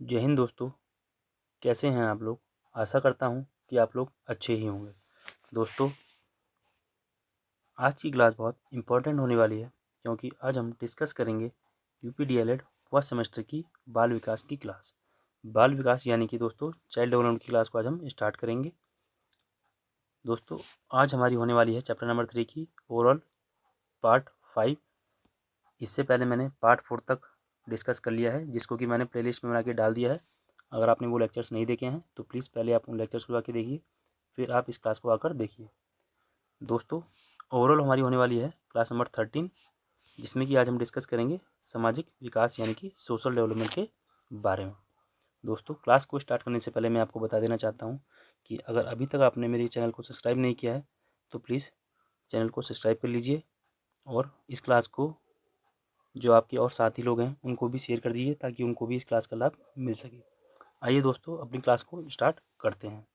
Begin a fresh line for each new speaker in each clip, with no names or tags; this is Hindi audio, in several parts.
जय हिंद दोस्तों। कैसे हैं आप लोग। आशा करता हूं कि आप लोग अच्छे ही होंगे। दोस्तों, आज की क्लास बहुत इम्पोर्टेंट होने वाली है क्योंकि आज हम डिस्कस करेंगे यूपी डीएलएड फर्स्ट सेमेस्टर की बाल विकास की क्लास। बाल विकास यानी कि दोस्तों चाइल्ड डेवलपमेंट की क्लास को आज हम स्टार्ट करेंगे। दोस्तों, आज हमारी होने वाली है चैप्टर नंबर 3 की ओवरऑल पार्ट 5। इससे पहले मैंने पार्ट 4 तक डिस्कस कर लिया है, जिसको कि मैंने प्लेलिस्ट में बना के डाल दिया है। अगर आपने वो लेक्चर्स नहीं देखे हैं तो प्लीज़ पहले आप उन लेक्चर्स को आके देखिए, फिर आप इस क्लास को आकर देखिए। दोस्तों, ओवरऑल हमारी होने वाली है क्लास नंबर 13, जिसमें कि आज हम डिस्कस करेंगे सामाजिक विकास यानी कि सोशल डेवलपमेंट के बारे में। दोस्तों, क्लास को स्टार्ट करने से पहले मैं आपको बता देना चाहता हूँ कि अगर अभी तक आपने मेरे चैनल को सब्सक्राइब नहीं किया है तो प्लीज़ चैनल को सब्सक्राइब कर लीजिए और इस क्लास को जो आपके और साथी लोग हैं उनको भी शेयर कर दीजिए ताकि उनको भी इस क्लास का लाभ मिल सके। आइए दोस्तों, अपनी क्लास को स्टार्ट करते हैं।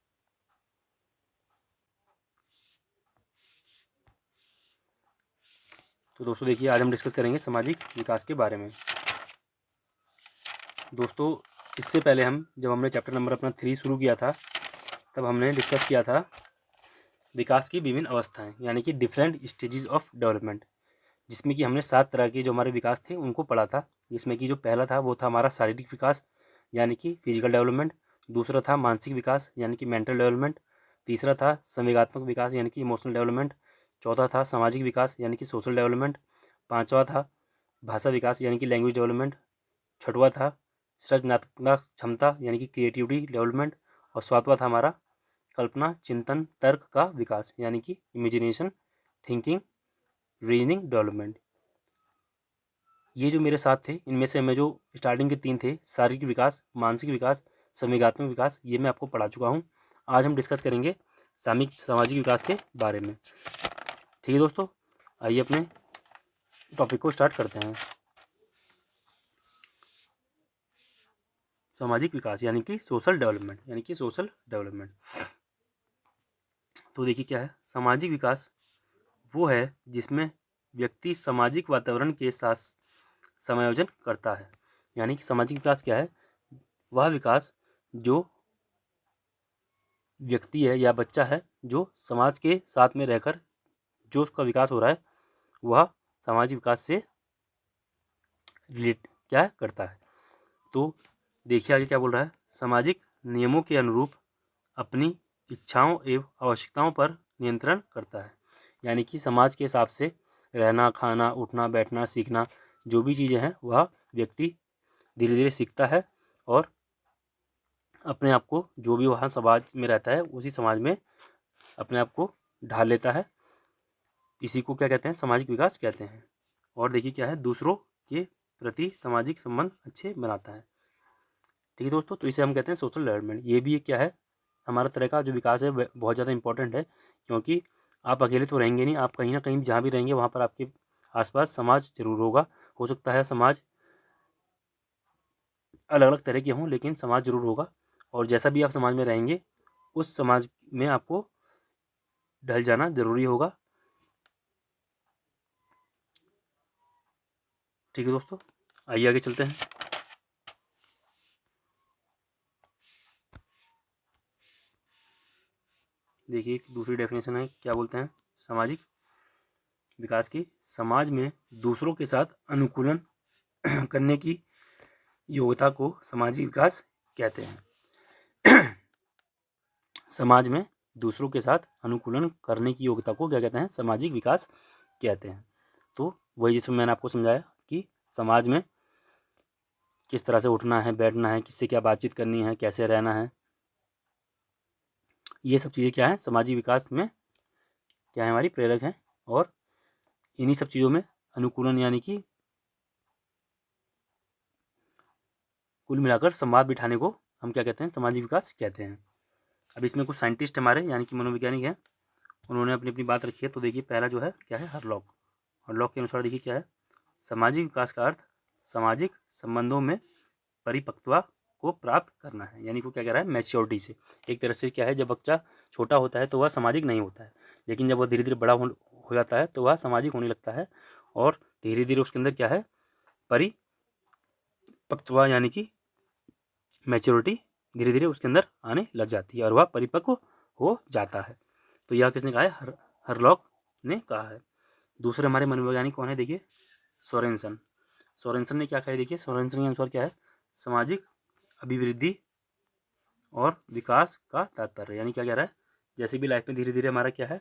तो दोस्तों देखिए, आज हम डिस्कस करेंगे सामाजिक विकास के बारे में। दोस्तों, इससे पहले जब हमने चैप्टर नंबर अपना 3 शुरू किया था तब हमने डिस्कस किया था विकास की विभिन्न अवस्थाएं यानी कि डिफरेंट स्टेजेस ऑफ डेवलपमेंट, जिसमें कि हमने 7 तरह के जो हमारे विकास थे उनको पढ़ा था। जिसमें कि जो पहला था वो था हमारा शारीरिक विकास यानी कि फिजिकल डेवलपमेंट। दूसरा था मानसिक विकास यानी कि मेंटल डेवलपमेंट। तीसरा था संवेगात्मक विकास यानी कि इमोशनल डेवलपमेंट। चौथा था सामाजिक विकास यानी कि सोशल डेवलपमेंट। पाँचवा था भाषा विकास यानी कि लैंग्वेज डेवलपमेंट। छठवा था सृजनात्मक क्षमता यानी कि क्रिएटिविटी डेवलपमेंट। और सातवां था हमारा कल्पना चिंतन तर्क का विकास यानी कि इमेजिनेशन थिंकिंग रीजनिंग डेवलपमेंट। ये जो मेरे साथ थे इनमें से मैं जो स्टार्टिंग के 3 थे शारीरिक विकास, मानसिक विकास, संवेगात्मक विकास, ये मैं आपको पढ़ा चुका हूँ। आज हम डिस्कस करेंगे सामाजिक विकास के बारे में। ठीक है दोस्तों, आइए अपने टॉपिक को स्टार्ट करते हैं। सामाजिक विकास यानी कि सोशल डेवलपमेंट। तो देखिए क्या है सामाजिक विकास। वो है जिसमें व्यक्ति सामाजिक वातावरण के साथ समायोजन करता है। यानी कि सामाजिक विकास क्या है, वह विकास जो व्यक्ति है या बच्चा है जो समाज के साथ में रहकर जो उसका विकास हो रहा है वह सामाजिक विकास से रिलेट क्या करता है। तो देखिए आगे क्या बोल रहा है, सामाजिक नियमों के अनुरूप अपनी इच्छाओं एवं आवश्यकताओं पर नियंत्रण करता है। यानी कि समाज के हिसाब से रहना खाना उठना बैठना सीखना जो भी चीज़ें हैं वह व्यक्ति धीरे धीरे सीखता है और अपने आप को जो भी वहाँ समाज में रहता है उसी समाज में अपने आप को ढाल लेता है। इसी को क्या कहते हैं, सामाजिक विकास कहते हैं। और देखिए क्या है, दूसरों के प्रति सामाजिक संबंध अच्छे बनाता है। ठीक है दोस्तों, तो इसे हम कहते हैं सोशल डेवलपमेंट। ये भी एक क्या है, हमारा तरह का जो विकास है बहुत ज़्यादा इंपॉर्टेंट है, क्योंकि आप अकेले तो रहेंगे नहीं, आप कहीं ना कहीं जहाँ भी रहेंगे वहाँ पर आपके आसपास समाज जरूर होगा। हो सकता है समाज अलग अलग तरह के हों लेकिन समाज जरूर होगा, और जैसा भी आप समाज में रहेंगे उस समाज में आपको ढल जाना जरूरी होगा। ठीक है दोस्तों, आइए आगे चलते हैं। देखिए एक दूसरी डेफिनेशन है, क्या बोलते हैं सामाजिक विकास की, समाज में दूसरों के साथ अनुकूलन करने की योग्यता को सामाजिक विकास कहते हैं। समाज में दूसरों के साथ अनुकूलन करने की योग्यता को क्या कहते हैं, सामाजिक विकास कहते हैं। तो वही जिसमें मैंने आपको समझाया कि समाज में किस तरह से उठना है बैठना है, किससे क्या बातचीत करनी है, कैसे रहना है, ये सब चीज़ें क्या है सामाजिक विकास में क्या है हमारी प्रेरक हैं। और इन्हीं सब चीज़ों में अनुकूलन यानी कि कुल मिलाकर संवाद बिठाने को हम क्या कहते हैं, सामाजिक विकास कहते हैं। अब इसमें कुछ साइंटिस्ट हमारे यानी कि मनोवैज्ञानिक हैं, उन्होंने अपनी अपनी बात रखी है। तो देखिए पहला जो है क्या है, हरलॉक के अनुसार देखिए क्या है, सामाजिक विकास का अर्थ सामाजिक संबंधों में परिपक्वता को प्राप्त करना है। यानी वो क्या कह रहा है, मैच्योरिटी से। एक तरह से क्या है, जब बच्चा छोटा होता है तो वह सामाजिक नहीं होता है, लेकिन जब वह धीरे धीरे बड़ा हो जाता है तो वह सामाजिक होने लगता है, और धीरे धीरे उसके अंदर क्या है, परिपक्वता यानी कि मैच्योरिटी धीरे धीरे उसके अंदर आने लग जाती है और वह परिपक्व हो जाता है। तो यह किसने कहा है? हरलॉक ने कहा है। दूसरे हमारे मनोवैज्ञानिक कौन है? देखिए सोरेनसन। सोरेनसन ने क्या कहा है? देखिए सोरेनसन के अनुसार क्या है? सामाजिक अभिवृद्धि और विकास का तात्पर्य, यानी क्या कह रहा है? जैसे भी लाइफ में धीरे धीरे हमारा क्या है,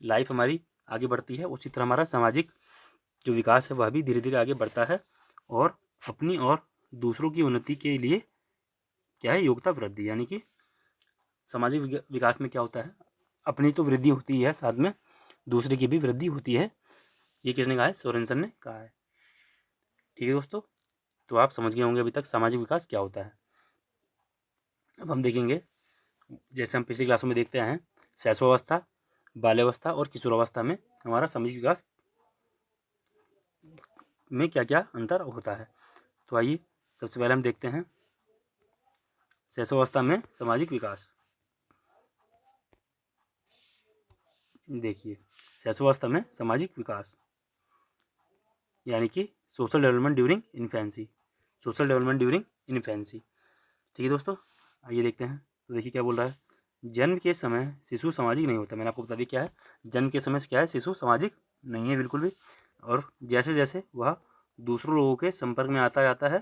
लाइफ हमारी आगे बढ़ती है, उसी तरह हमारा सामाजिक जो विकास है वह भी धीरे धीरे आगे बढ़ता है और अपनी और दूसरों की उन्नति के लिए क्या है? योग्यता वृद्धि। यानी कि सामाजिक विकास में क्या होता है? अपनी तो वृद्धि होती है, साथ में दूसरे की भी वृद्धि होती है। ये किसने कहा है? सोरेनसन ने कहा है। ठीक है दोस्तों, तो आप समझ गए होंगे अभी तक सामाजिक विकास क्या होता है। अब हम देखेंगे, जैसे हम पिछली क्लासों में देखते हैं, शैशवावस्था, बाल्यावस्था और किशोरावस्था में हमारा सामाजिक विकास में क्या क्या अंतर होता है। तो आइए सबसे पहले हम देखते हैं शैशवावस्था में सामाजिक विकास। देखिए शैशवावस्था में सामाजिक विकास यानी कि social development during infancy. Social development during infancy. ठीक है दोस्तों, आइए देखते हैं। तो देखिए क्या बोल रहा है? जन्म के समय शिशु सामाजिक नहीं होता। मैंने आपको बता दिया क्या है, जन्म के समय क्या है? शिशु सामाजिक नहीं है बिल्कुल भी। और जैसे जैसे वह दूसरों लोगों के संपर्क में आता जाता है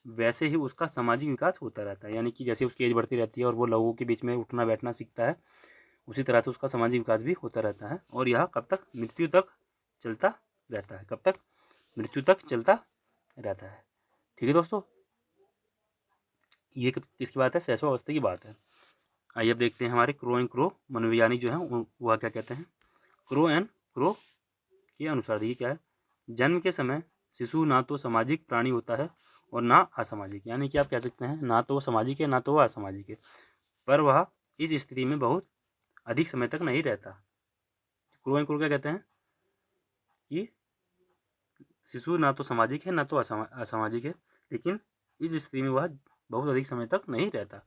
वैसे ही उसका सामाजिक विकास होता रहता है। यानी कि जैसे उसकी एज बढ़ती रहती है और वो लोगों के बीच में उठना बैठना सीखता है, उसी तरह से उसका सामाजिक विकास भी होता रहता है। और यह कब तक? मृत्यु तक चलता रहता है। कब तक? मृत्यु तक चलता रहता है। ठीक है दोस्तों, ये किसकी बात है? शैशवावस्था की बात है। आइए अब देखते हैं हमारे क्रो एंड क्रो मनोवैज्ञानिक जो है वह क्या कहते हैं। क्रो एंड क्रो के अनुसार देखिए क्या है? जन्म के समय शिशु ना तो सामाजिक प्राणी होता है और ना असामाजिक। यानी कि आप कह सकते हैं ना तो वो सामाजिक है ना तो वह असामाजिक है, पर वह इस स्थिति में बहुत अधिक समय तक नहीं रहता। क्रो एंड क्रो क्या कहते हैं कि शिशु ना तो सामाजिक है ना तो असामाजिक है, लेकिन इस स्थिति में वह बहुत अधिक समय तक नहीं रहता।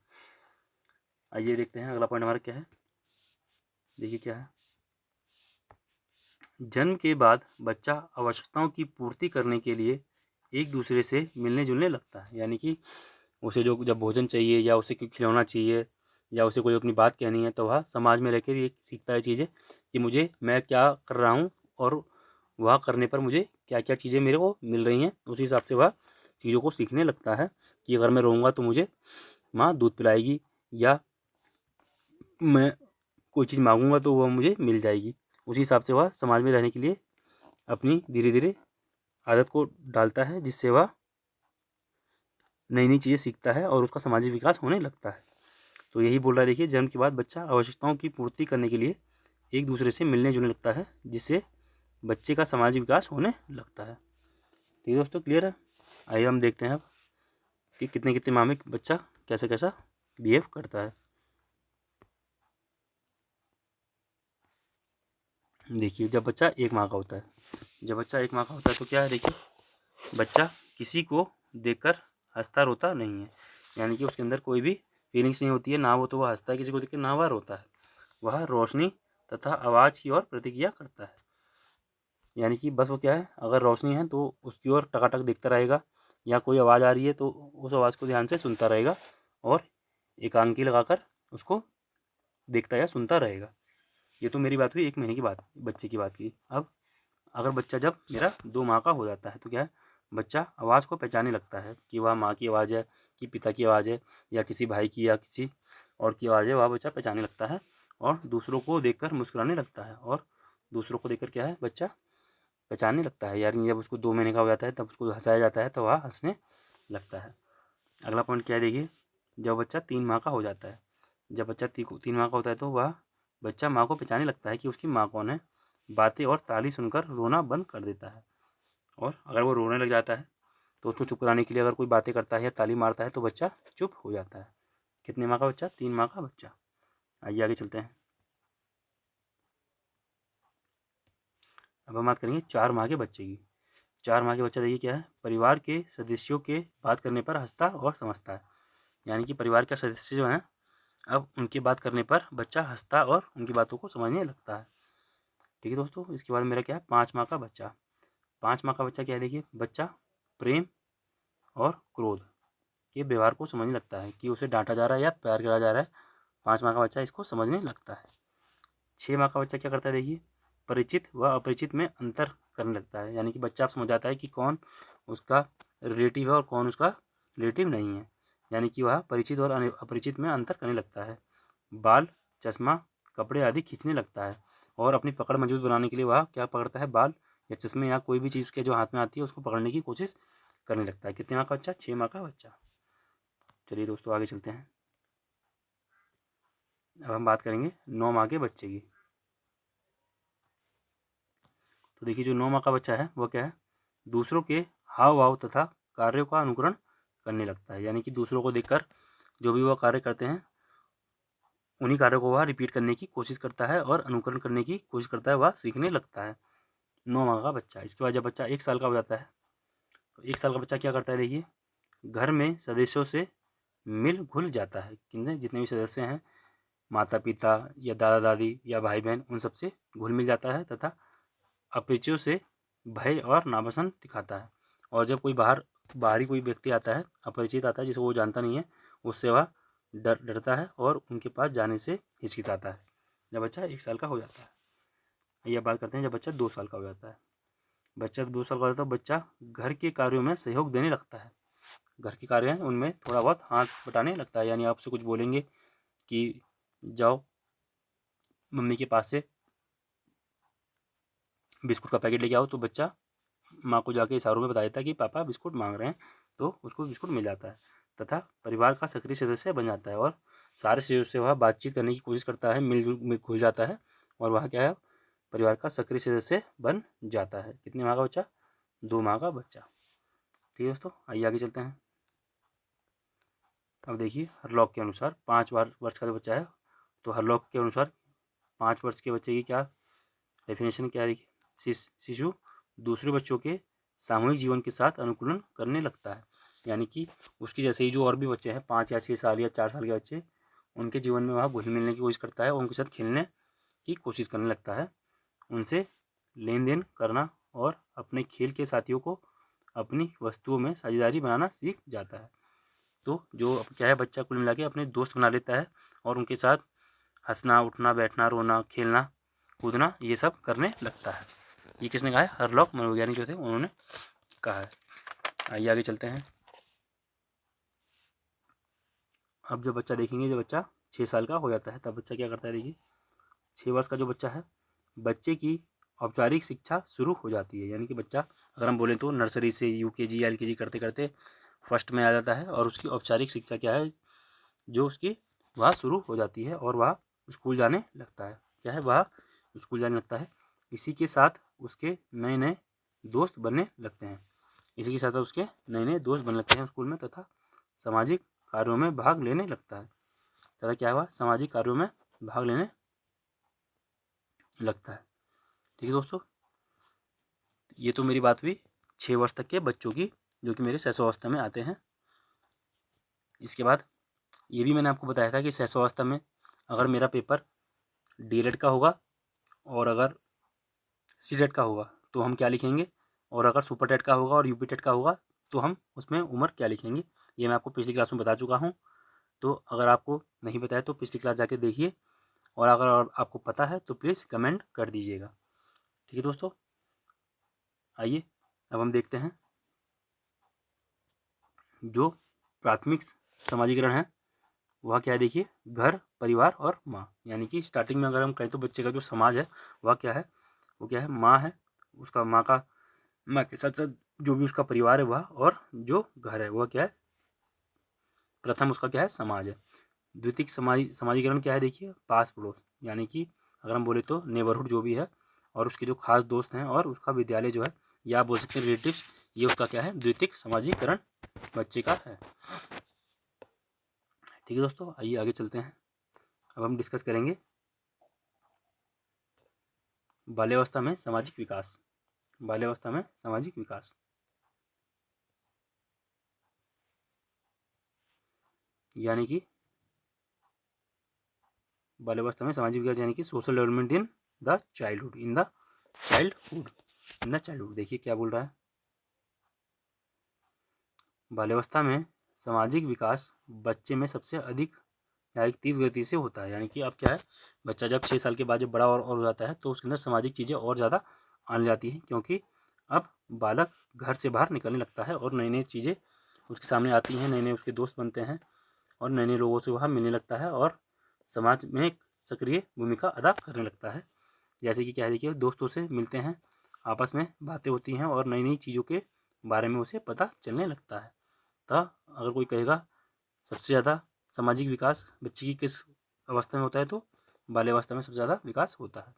आइए देखते हैं अगला पॉइंट हमारा क्या है। देखिए क्या है? जन्म के बाद बच्चा आवश्यकताओं की पूर्ति करने के लिए एक दूसरे से मिलने जुलने लगता है। यानी कि उसे जो जब भोजन चाहिए या उसे कोई खिलौना चाहिए या उसे कोई अपनी बात कहनी है तो वह समाज में रहकर ये सीखता है चीज़ें कि मैं क्या कर रहा हूँ और वह करने पर मुझे क्या क्या चीज़ें मेरे को मिल रही हैं। उसी हिसाब से वह चीज़ों को सीखने लगता है कि अगर मैं रोऊंगा तो मुझे माँ दूध पिलाएगी, या मैं कोई चीज़ मांगूंगा तो वह मुझे मिल जाएगी। उसी हिसाब से वह समाज में रहने के लिए अपनी धीरे धीरे आदत को डालता है, जिससे वह नई नई चीज़ें सीखता है और उसका सामाजिक विकास होने लगता है। तो यही बोल रहा है, देखिए जन्म के बाद बच्चा आवश्यकताओं की पूर्ति करने के लिए एक दूसरे से मिलने जुलने लगता है, जिससे बच्चे का सामाजिक विकास होने लगता है। तो ये दोस्तों क्लियर है। आइए हम देखते हैं अब कि कितने कितने माह में बच्चा कैसा कैसा बिहेव करता है। देखिए जब बच्चा एक माह का होता है, जब बच्चा एक माह का होता है तो क्या है? देखिए बच्चा किसी को देखकर हंसता रोता नहीं है। यानी कि उसके अंदर कोई भी फीलिंग्स नहीं होती है, ना वो तो वह हंसता है किसी को देख कर, ना वह रोता है। वह रोशनी तथा आवाज़ की ओर प्रतिक्रिया करता है। यानी कि बस वो क्या है, अगर रोशनी है तो उसकी ओर टकाटक देखता रहेगा, या कोई आवाज़ आ रही है तो उस आवाज़ को ध्यान से सुनता रहेगा और एकांकी लगाकर उसको देखता या सुनता रहेगा। ये तो मेरी बात हुई एक महीने की बात, बच्चे की बात की। अब अगर बच्चा जब मेरा 2 माह का हो जाता है तो क्या है, बच्चा आवाज़ को पहचानने लगता है कि वह माँ की आवाज़ है, कि पिता की आवाज़ है, या किसी भाई की या किसी और की आवाज़ है। वह बच्चा पहचानने लगता है और दूसरों को देखकर मुस्कुराने लगता है, और दूसरों को देखकर क्या है, बच्चा पहचानने लगता है। यानी जब उसको 2 महीने का हो जाता है तब उसको हंसाया जाता है तो वह हंसने लगता है। अगला पॉइंट क्या है? देखिए जब बच्चा 3 माह का हो जाता है, जब बच्चा 3 माह का होता है तो वह बच्चा माँ को पहचानने लगता है कि उसकी माँ कौन है। बातें और ताली सुनकर रोना बंद कर देता है, और अगर वो रोने लग जाता है तो उसको चुप कराने के लिए अगर कोई बातें करता है या ताली मारता है तो बच्चा चुप हो जाता है। कितने माह का बच्चा? 3 माह का बच्चा। आइए आगे चलते हैं। अब हम बात करेंगे 4 माह के बच्चे की। 4 माह के बच्चा देखिए क्या है, परिवार के सदस्यों के बात करने पर हंसता और समझता है। यानी कि परिवार के सदस्य जो हैं, अब उनकी बात करने पर बच्चा हंसता और उनकी बातों को समझने लगता है। ठीक है दोस्तों, इसके बाद मेरा क्या है, 5 माह का बच्चा। 5 माह का बच्चा क्या है? देखिए बच्चा प्रेम और क्रोध, के व्यवहार को समझने लगता है कि उसे डांटा जा रहा है या प्यार करा जा रहा है। 5 माह का बच्चा इसको समझने लगता है। 6 माह का बच्चा क्या करता है देखिए, परिचित व अपरिचित में अंतर करने लगता है, यानी कि बच्चा आप समझ जाता है कि कौन उसका रिलेटिव है और कौन उसका रिलेटिव नहीं है, यानी कि वह परिचित और अपरिचित में अंतर करने लगता है। बाल, चश्मा, कपड़े आदि खींचने लगता है और अपनी पकड़ मजबूत बनाने के लिए वह क्या पकड़ता है, बाल या चश्मे या कोई भी चीज़ उसके जो हाथ में आती है उसको पकड़ने की कोशिश करने लगता है। कितने माह का बच्चा? 6 माह का बच्चा। चलिए दोस्तों आगे चलते हैं। अब हम बात करेंगे 9 माह के बच्चे की। तो देखिए जो 9 माह का बच्चा है वह क्या है, दूसरों के हाव भाव तथा कार्यों का अनुकरण करने लगता है, यानी कि दूसरों को देखकर जो भी वह कार्य करते हैं उन्हीं कार्यों को वह रिपीट करने की कोशिश करता है और अनुकरण करने की कोशिश करता है, वह सीखने लगता है। 9 माह का बच्चा। इसके बाद जब बच्चा 1 साल का हो जाता है तो 1 साल का बच्चा क्या करता है देखिए, घर में सदस्यों से मिल घुल जाता है। कितने जितने भी सदस्य हैं, माता पिता या दादा दादी या भाई बहन, उन सबसे घुल मिल जाता है तथा अपरिचितों से भय और नापसंद दिखाता है। और जब कोई बाहरी कोई व्यक्ति आता है, अपरिचित आता है जिसको वो जानता नहीं है, उससे वह डरता है और उनके पास जाने से हिचकिचाता है जब बच्चा 1 साल का हो जाता है। यह बात करते हैं जब बच्चा 2 साल का हो जाता है। बच्चा 2 साल का हो जाता है, बच्चा घर के कार्यों में सहयोग देने लगता है। घर के कार्य हैं उनमें थोड़ा बहुत हाथ बटाने लगता है, यानी आपसे कुछ बोलेंगे कि जाओ मम्मी के पास से बिस्कुट का पैकेट लेके आओ, तो बच्चा माँ को जाके इशारों में बता देता है कि पापा बिस्कुट मांग रहे हैं, तो उसको बिस्कुट मिल जाता है तथा परिवार का सक्रिय सदस्य बन जाता है और सारे सदस्यों से वह बातचीत करने की कोशिश करता है, मिलजुल घुल जाता है और वह क्या है, परिवार का सक्रिय सदस्य बन जाता है। कितने माह का बच्चा? 2 माह का बच्चा। ठीक है दोस्तों, आइए आगे चलते हैं। अब देखिए हरलॉक के अनुसार 5 वर्ष का जो बच्चा है, तो हरलॉक के अनुसार 5 वर्ष के बच्चे की क्या डेफिनेशन क्या है देखिए, शिशु दूसरे बच्चों के सामूहिक जीवन के साथ अनुकूलन करने लगता है, यानी कि उसके जैसे ही जो और भी बच्चे हैं 5 या 6 साल या 4 साल के बच्चे, उनके जीवन में वह घुल मिलने की कोशिश करता है और उनके साथ खेलने की कोशिश करने लगता है, उनसे लेन देन करना और अपने खेल के साथियों को अपनी वस्तुओं में साझेदारी बनाना सीख जाता है। तो जो क्या है, बच्चा कुल मिला के अपने दोस्त बना लेता है और उनके साथ हंसना, उठना, बैठना, रोना, खेलना, कूदना, ये सब करने लगता है। ये किसने कहा है? हरलॉक मनोवैज्ञानिक जो थे उन्होंने कहा है। आइए आगे चलते हैं। अब जब बच्चा देखेंगे, जब बच्चा 6 साल का हो जाता है तब बच्चा क्या करता है देखिए, 6 वर्ष का जो बच्चा है, बच्चे की औपचारिक शिक्षा शुरू हो जाती है, यानी कि बच्चा अगर हम बोलें तो नर्सरी से UKG LKG करते करते फर्स्ट में आ जाता है और उसकी औपचारिक शिक्षा क्या है जो उसकी, वह शुरू हो जाती है और वह स्कूल जाने लगता है। क्या है? वह स्कूल जाने लगता है। इसी के साथ उसके नए नए दोस्त बनने लगते हैं, इसी के साथ उसके नए नए दोस्त बनने लगते हैं स्कूल में तथा सामाजिक कार्यों में भाग लेने लगता है तथा क्या हुआ, सामाजिक कार्यों में भाग लेने लगता है। ठीक है दोस्तों, ये तो मेरी बात हुई 6 वर्ष तक के बच्चों की जो कि मेरे शैशवावस्था में आते हैं। इसके बाद ये भी मैंने आपको बताया था कि शैशवावस्था में अगर मेरा पेपर DELED का होगा और अगर CTET का होगा तो हम क्या लिखेंगे, और अगर सुपर टेट का होगा और UP टेट का होगा तो हम उसमें उम्र क्या लिखेंगे, ये मैं आपको पिछली क्लास में बता चुका हूँ। तो अगर आपको नहीं बताया तो पिछली क्लास जाके देखिए, और अगर आपको पता है तो प्लीज़ कमेंट कर दीजिएगा। ठीक है दोस्तों, आइए अब हम देखते हैं जो प्राथमिक समाजीकरण है वह क्या है देखिए, घर, परिवार और माँ, यानी कि स्टार्टिंग में अगर हम कहें तो बच्चे का जो समाज है वह क्या है, वो क्या है, माँ है, उसका माँ के साथ साथ जो भी उसका परिवार है वह, और जो घर है वह क्या है, प्रथम उसका क्या है, समाज है। द्वितीयक समाजीकरण क्या है देखिए, पास पड़ोस, यानी कि अगर हम बोले तो नेबरहुड जो भी है और उसके जो खास दोस्त हैं और उसका विद्यालय जो है, या आप बोल सकते हैं रिलेटिव्स, ये उसका क्या है, द्वितीयक समाजीकरण बच्चे का है। ठीक है दोस्तों, आइए आगे चलते हैं। अब हम डिस्कस करेंगे बाल्यावस्था में सामाजिक विकास। बाल्यावस्था में सामाजिक विकास यानी कि बाल्यावस्था में सामाजिक विकास यानी कि social development in the childhood, देखिए क्या बोल रहा है, बाल्यावस्था में सामाजिक विकास बच्चे में सबसे अधिक या एक तीव्र गति से होता है। यानी कि अब क्या है, बच्चा जब 6 साल के बाद जब बड़ा और हो जाता है तो उसके अंदर सामाजिक चीज़ें और ज़्यादा आने जाती हैं, क्योंकि अब बालक घर से बाहर निकलने लगता है और नई नई चीज़ें उसके सामने आती हैं, नए नए उसके दोस्त बनते हैं और नए नए लोगों से वह मिलने लगता है और समाज में एक सक्रिय भूमिका अदा करने लगता है। जैसे कि क्या है, देखिए दोस्तों से मिलते हैं, आपस में बातें होती हैं और नई नई चीज़ों के बारे में उसे पता चलने लगता है। तो अगर कोई कहेगा सबसे ज़्यादा सामाजिक विकास बच्चे की किस अवस्था में होता है, तो बाल्यावस्था में सबसे ज़्यादा विकास होता है।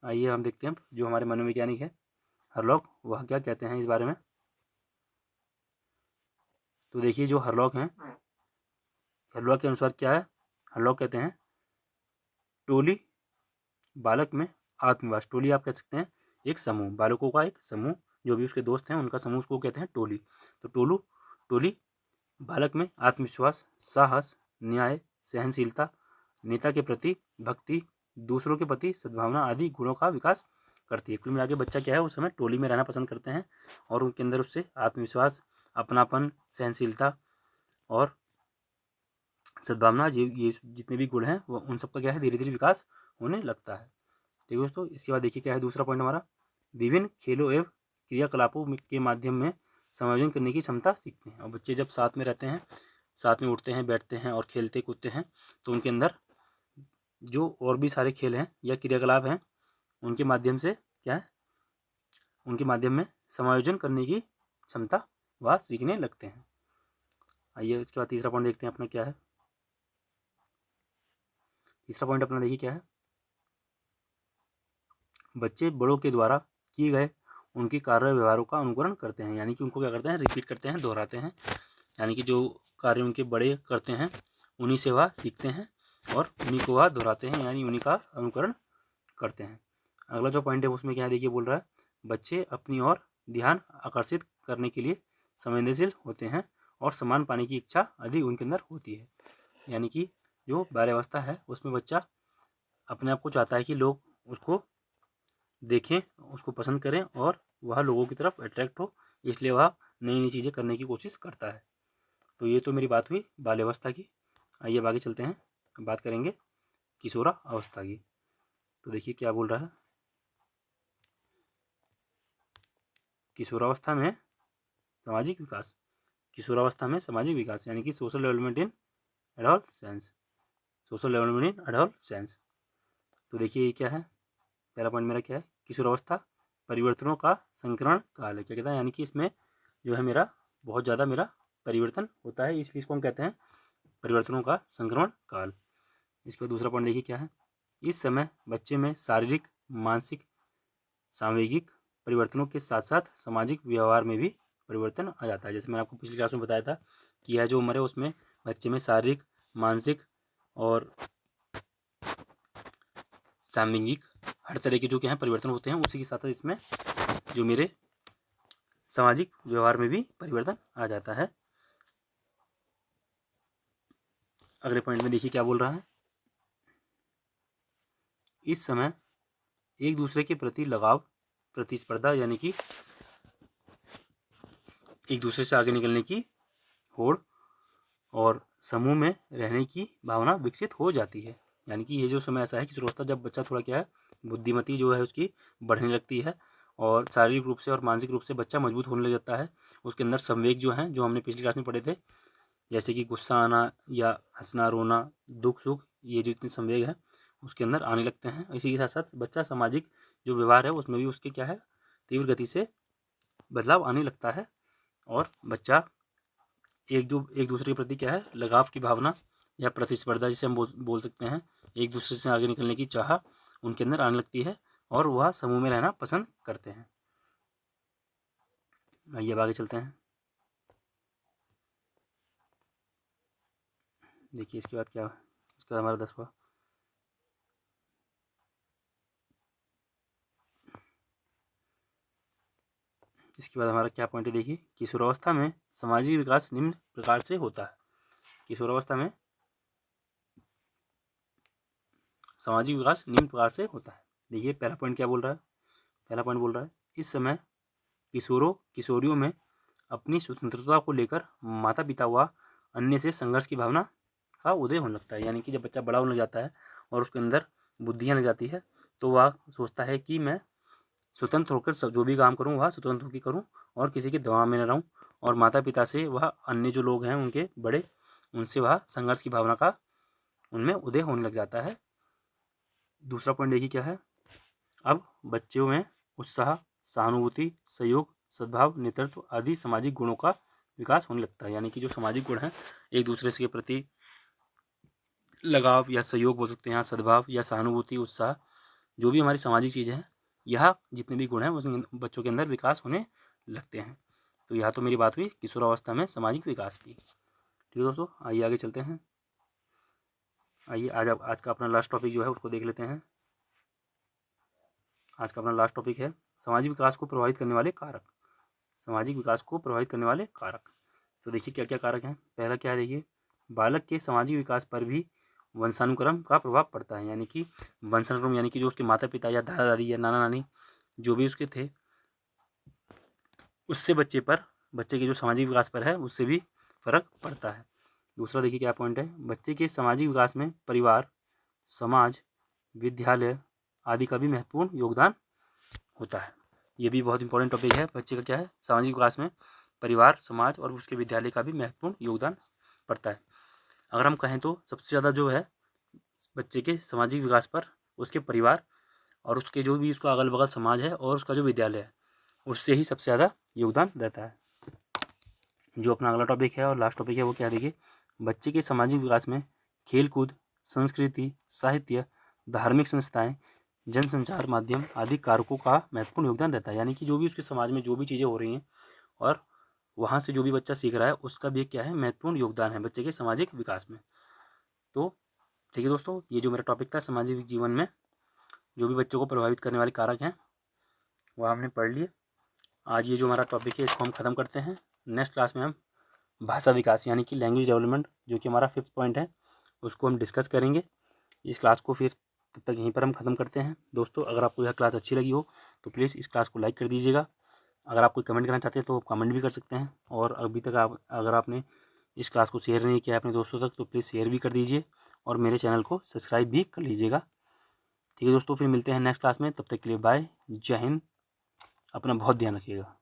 आइए हम देखते हैं जो हमारे मनोवैज्ञानिक है हरलॉक, वह क्या कहते हैं इस बारे में। तो देखिए जो हरलॉक हैं, हरलॉक के अनुसार क्या है, हरलॉक कहते हैं टोली बालक में आत्मविश्वास। टोली आप कह सकते हैं एक समूह, बालकों का एक समूह, जो भी उसके दोस्त हैं उनका समूह, उसको कहते हैं टोली। तो टोली बालक में आत्मविश्वास, साहस, न्याय, सहनशीलता, नेता के प्रति भक्ति, दूसरों के प्रति सद्भावना आदि गुणों का विकास करती है। कुल मिला के बच्चा क्या है, उस समय टोली में रहना पसंद करते हैं और उनके अंदर उससे आत्मविश्वास, अपनापन, सहनशीलता और सद्भावना, ये जितने भी गुण हैं वो उन सबका क्या है धीरे धीरे विकास होने लगता है। ठीक है दोस्तों, इसके बाद देखिए क्या है दूसरा पॉइंट हमारा, विभिन्न खेलों एवं क्रियाकलापों के माध्यम में समायोजन करने की क्षमता सीखते हैं। और बच्चे जब साथ में रहते हैं, साथ में उठते हैं, बैठते हैं और खेलते कूदते हैं, तो उनके अंदर जो और भी सारे खेल हैं या क्रियाकलाप हैं उनके माध्यम से क्या है, उनके माध्यम में समायोजन करने की क्षमता वह सीखने लगते हैं। आइए इसके बाद तीसरा पॉइंट देखते हैं अपना क्या है। तीसरा पॉइंट अपना देखिए क्या है, बच्चे बड़ों के द्वारा किए गए उनके कार्य व्यवहारों का अनुकरण करते हैं। यानी कि उनको क्या करते हैं, रिपीट करते हैं, दोहराते हैं। यानी कि जो कार्य उनके बड़े करते हैं उन्हीं से वह सीखते हैं और उन्हीं को वह दोहराते हैं, यानी उन्हीं का अनुकरण करते हैं। अगला जो पॉइंट है उसमें क्या है, देखिए बोल रहा है बच्चे अपनी ओर ध्यान आकर्षित करने के लिए संवेदनशील होते हैं और सम्मान पाने की इच्छा अधिक उनके अंदर होती है। यानी कि जो बाल्यावस्था है उसमें बच्चा अपने आप को चाहता है कि लोग उसको देखें, उसको पसंद करें और वह लोगों की तरफ अट्रैक्ट हो, इसलिए वह नई नई चीज़ें करने की कोशिश करता है। तो ये तो मेरी बात हुई बाल्यावस्था की। आइए अब आगे चलते हैं, बात करेंगे किशोरा अवस्था की। तो देखिए क्या बोल रहा है, किशोरावस्था में सामाजिक विकास, किशोरावस्था में सामाजिक विकास यानी कि social development in adolescence, social development in adolescence. तो देखिए ये क्या है, पहला पॉइंट मेरा क्या है, किशोरावस्था परिवर्तनों का संक्रमण काल है। क्या कहता है, यानी कि इसमें जो है मेरा बहुत ज़्यादा मेरा परिवर्तन होता है, इसलिए इसको हम कहते हैं परिवर्तनों का संक्रमण काल। इसके बाद दूसरा पॉइंट देखिए क्या है, इस समय बच्चे में शारीरिक, मानसिक, सामूहिक परिवर्तनों के साथ साथ सामाजिक व्यवहार में भी परिवर्तन आ जाता है। जैसे मैंने आपको पिछली क्लास में बताया था कि यह जो उम्र है उसमें बच्चे में शारीरिक, मानसिक और सामूहिक हर तरह के जो क्या है परिवर्तन होते हैं, उसी के साथ साथ इसमें जो मेरे सामाजिक व्यवहार में भी परिवर्तन आ जाता है। अगले पॉइंट में देखिए क्या बोल रहा है, इस समय एक दूसरे के प्रति लगाव, प्रतिस्पर्धा यानी कि एक दूसरे से आगे निकलने की होड़ और समूह में रहने की भावना विकसित हो जाती है। यानी कि ये जो समय ऐसा है कि किशोरावस्था जब बच्चा थोड़ा क्या है बुद्धिमती जो है उसकी बढ़ने लगती है और शारीरिक रूप से और मानसिक रूप से बच्चा मजबूत होने लग जाता है। उसके अंदर संवेग जो हैं, जो हमने पिछली क्लास में पढ़े थे, जैसे कि गुस्सा आना या हंसना, रोना, दुख सुख, ये जो इतने संवेग हैं उसके अंदर आने लगते हैं। इसी के साथ साथ बच्चा सामाजिक जो व्यवहार है उसमें भी उसके क्या है तीव्र गति से बदलाव आने लगता है और बच्चा एक दूसरे के प्रति क्या है लगाव की भावना या प्रतिस्पर्धा जिसे हम बोल सकते हैं, एक दूसरे से आगे निकलने की चाह उनके अंदर आने लगती है और वह समूह में रहना पसंद करते हैं। आइए अब आगे चलते हैं। देखिए इसके बाद क्या है, इसके बाद हमारा 10वां, इसके बाद हमारा क्या पॉइंट है, देखिए किशोरावस्था में सामाजिक विकास निम्न प्रकार से होता है। किशोरावस्था में सामाजिक विकास निम्न प्रकार से होता है। देखिए पहला पॉइंट क्या बोल रहा है, पहला पॉइंट बोल रहा है इस समय किशोरों किशोरियों में अपनी स्वतंत्रता को लेकर माता पिता व अन्य से संघर्ष की भावना का उदय होने लगता है। यानी कि जब बच्चा बड़ा होने लगता है और उसके अंदर बुद्धि आने जाती है तो वह सोचता है कि मैं स्वतंत्र होकर जो भी काम करूँ वह स्वतंत्र होकर करूँ और किसी के दबाव में न रहूँ, और माता पिता से वह अन्य जो लोग हैं उनके बड़े, उनसे वह संघर्ष की भावना का उनमें उदय होने लग जाता है। दूसरा पॉइंट देखिए क्या है, अब बच्चों में उत्साह, सहानुभूति, सहयोग, सद्भाव, नेतृत्व आदि सामाजिक गुणों का विकास होने लगता है। यानी कि जो सामाजिक गुण हैं, एक दूसरे के प्रति लगाव या सहयोग बोल सकते हैं, यहाँ सद्भाव या सहानुभूति, उत्साह, जो भी हमारी सामाजिक चीज़ें हैं, यह जितने भी गुण हैं उस बच्चों के अंदर विकास होने लगते हैं। तो यह तो मेरी बात हुई किशोरावस्था में सामाजिक विकास की। ठीक है दोस्तों, आइए आगे चलते हैं। आइए आज का अपना लास्ट टॉपिक जो है उसको देख लेते हैं। आज का अपना लास्ट टॉपिक है सामाजिक विकास को प्रभावित करने वाले कारक। सामाजिक विकास को प्रभावित करने वाले कारक, तो देखिए क्या क्या कारक हैं। पहला क्या है, देखिए बालक के सामाजिक विकास पर भी वंशानुक्रम का प्रभाव पड़ता है। यानी कि वंशानुक्रम यानी कि जो उसके माता पिता या दादा दादी या नाना नानी जो भी उसके थे, उससे बच्चे के जो सामाजिक विकास पर है उससे भी फर्क पड़ता है। दूसरा देखिए क्या पॉइंट है, बच्चे के सामाजिक विकास में परिवार, समाज, विद्यालय आदि का भी महत्वपूर्ण योगदान होता है। ये भी बहुत इंपॉर्टेंट टॉपिक है। बच्चे का क्या है, सामाजिक विकास में परिवार, समाज और उसके विद्यालय का भी महत्वपूर्ण योगदान पड़ता है। अगर हम कहें तो सबसे ज़्यादा जो है बच्चे के सामाजिक विकास पर उसके परिवार और उसके जो भी उसका अगल बगल समाज है और उसका जो विद्यालय है उससे ही सबसे ज़्यादा योगदान रहता है। जो अपना अगला टॉपिक है और लास्ट टॉपिक है वो क्या, देखिए बच्चे के सामाजिक विकास में खेलकूद, संस्कृति, साहित्य, धार्मिक संस्थाएं, जनसंचार माध्यम आदि कारकों का महत्वपूर्ण योगदान रहता है। यानी कि जो भी उसके समाज में जो भी चीज़ें हो रही हैं और वहाँ से जो भी बच्चा सीख रहा है उसका भी क्या है, महत्वपूर्ण योगदान है बच्चे के सामाजिक विकास में। तो ठीक है दोस्तों, ये जो मेरा टॉपिक था सामाजिक जीवन में जो भी बच्चों को प्रभावित करने वाले कारक हैं वह हमने पढ़ लिए। आज ये जो हमारा टॉपिक है इसको हम ख़त्म करते हैं। नेक्स्ट क्लास में हम भाषा विकास यानी कि लैंग्वेज डेवलपमेंट जो कि हमारा 5th पॉइंट है उसको हम डिस्कस करेंगे। इस क्लास को फिर तब तक यहीं पर हम ख़त्म करते हैं। दोस्तों अगर आपको यह क्लास अच्छी लगी हो तो प्लीज़ इस क्लास को लाइक कर दीजिएगा। अगर आप कोई कमेंट करना चाहते हैं तो आप कमेंट भी कर सकते हैं, और अभी तक अगर आपने इस क्लास को शेयर नहीं किया अपने दोस्तों तक तो प्लीज़ शेयर भी कर दीजिए और मेरे चैनल को सब्सक्राइब भी कर लीजिएगा। ठीक है दोस्तों, फिर मिलते हैं नेक्स्ट क्लास में। तब तक के लिए बाय, जय हिंद, अपना बहुत ध्यान रखिएगा।